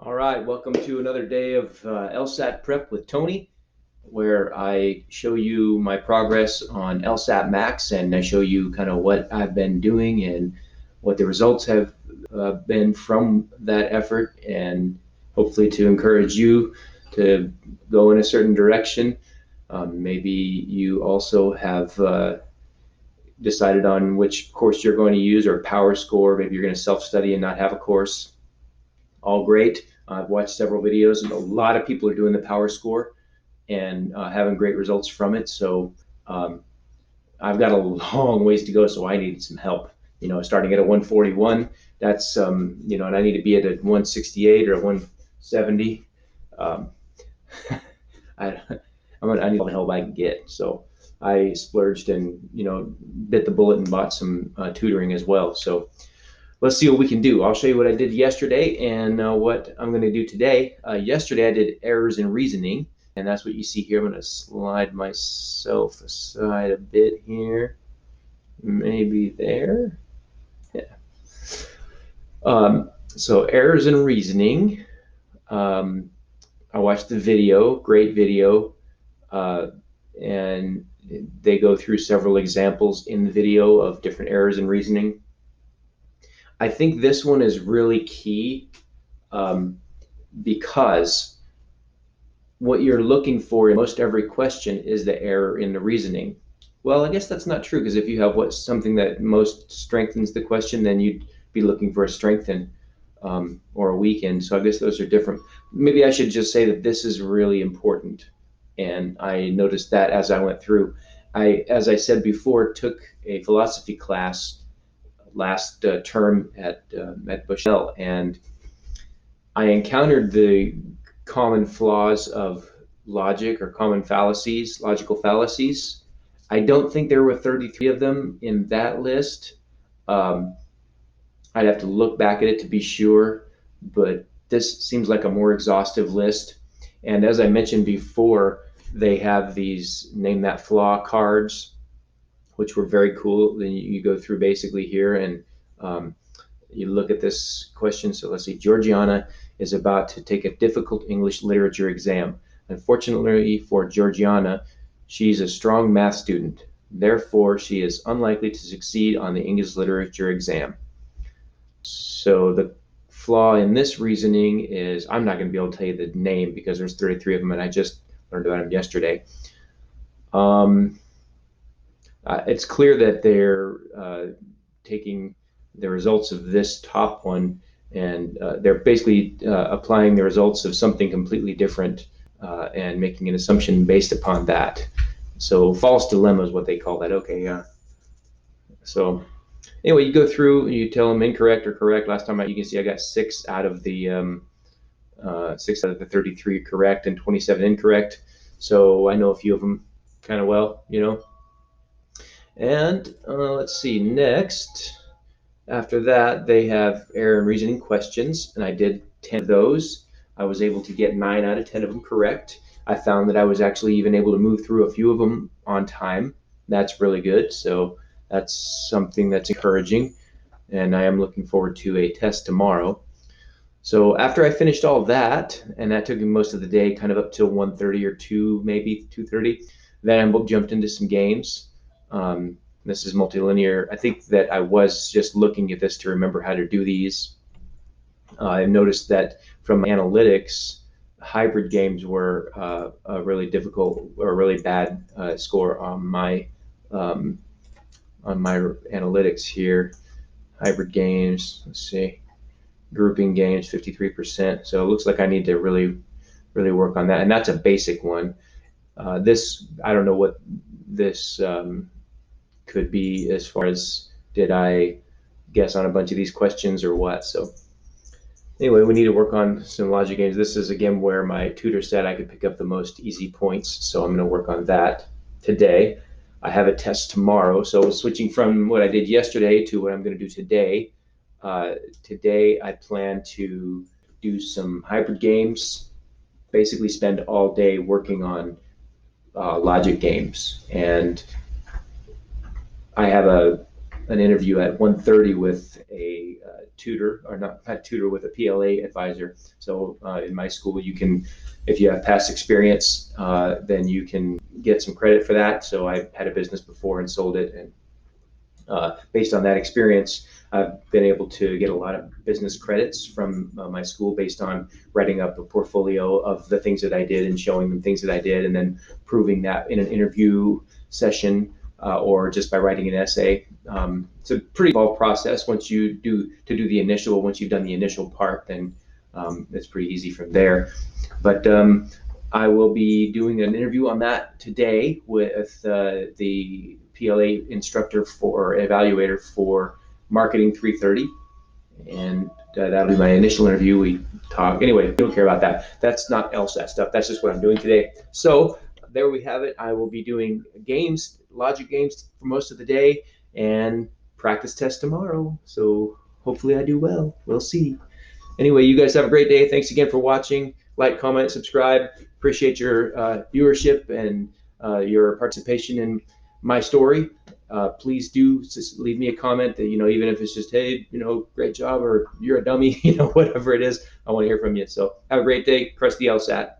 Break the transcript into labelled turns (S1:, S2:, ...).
S1: All right, welcome to another day of LSAT prep with Tony, where I show you my progress on LSAT Max and I show you kind of what I've been doing and what the results have been from that effort, and hopefully to encourage you to go in a certain direction. Maybe you also have decided on which course you're going to use or power score. Maybe you're going to self-study and not have a course. All great. I've watched several videos, and a lot of people are doing the power score and having great results from it. So um, I've got a long ways to go, so I needed some help. Starting at a 141, that's and I need to be at a 168 or a 170. Um, I, I need all the help I can get. So I splurged and bit the bullet and bought some tutoring as well. So let's see what we can do. I'll show you what I did yesterday and what I'm going to do today. Yesterday I did errors in reasoning, and that's what you see here. I'm going to slide myself aside a bit here, maybe there. Yeah. So errors in reasoning. Um, I watched the video, great video, uh, and they go through several examples in the video of different errors in reasoning. I think this one is really key um, because what you're looking for in most every question is the error in the reasoning. Well, I guess that's not true, because if you have something that most strengthens the question, then you'd be looking for a strengthen or a weaken. So I guess those are different. Maybe I should just say that this is really important, and I noticed that as I went through. As I said before, took a philosophy class last term at Bushell, and I encountered the common flaws of logic, or common fallacies, logical fallacies. I don't think there were 33 of them in that list. Um, I'd have to look back at it to be sure, but this seems like a more exhaustive list. And as I mentioned before, they have these name that flaw cards, which were very cool. Then you go through basically here and um, you look at this question. So let's see, Georgiana is about to take a difficult English literature exam. Unfortunately for Georgiana, she's a strong math student. Therefore, she is unlikely to succeed on the English literature exam. So the flaw in this reasoning is, I'm not going to be able to tell you the name because there's 33 of them and I just learned about them yesterday. Um, it's clear that they're taking the results of this top one, and they're basically applying the results of something completely different and making an assumption based upon that. So false dilemma is what they call that. Okay, yeah. So anyway, you go through and you tell them incorrect or correct. Last time you can see I got 6 out of the 33 correct and 27 incorrect. So I know a few of them kind of well. And let's see, next, after that, they have error and reasoning questions, and I did 10 of those. I was able to get 9 out of 10 of them correct. I found that I was actually even able to move through a few of them on time. That's really good. So that's something that's encouraging, and I am looking forward to a test tomorrow. So after I finished all that, and that took me most of the day, kind of up till 1:30 or 2, maybe 2:30, then I jumped into some games. This is multilinear. I think that I was just looking at this to remember how to do these. I noticed that from analytics, hybrid games were a really difficult or really bad score um, on my analytics here. Hybrid games. Let's see. Grouping games, 53%. So it looks like I need to really work on that. And that's a basic one. This, I don't know what this could be as far as, did I guess on a bunch of these questions or what? So anyway, we need to work on some logic games. This is again where my tutor said I could pick up the most easy points. So I'm going to work on that today. I have a test tomorrow. So switching from what I did yesterday to what I'm going to do today. Today I plan to do some hybrid games, basically spend all day working on logic games. And I have an interview at 1:30 with a tutor, or not a tutor, with a PLA advisor. So in my school, you can, if you have past experience, then you can get some credit for that. So I had a business before and sold it, and based on that experience, I've been able to get a lot of business credits from my school based on writing up a portfolio of the things that I did and showing them things that I did, and then proving that in an interview session, or just by writing an essay. It's a pretty involved process. Once you've done the initial part, then it's pretty easy from there. But I will be doing an interview on that today with the PLA instructor or evaluator for Marketing 330, and that'll be my initial interview. We talk. Anyway, we don't care about that. That's not LSAT stuff. That's just what I'm doing today. So there we have it. I will be doing games, logic games, for most of the day, and practice test tomorrow. So hopefully I do well. We'll see. Anyway, you guys have a great day. Thanks again for watching. Like, comment, subscribe. Appreciate your viewership and your participation in my story. Please do just leave me a comment that, even if it's just, hey, great job, or you're a dummy, whatever it is, I want to hear from you. So have a great day. Press the LSAT.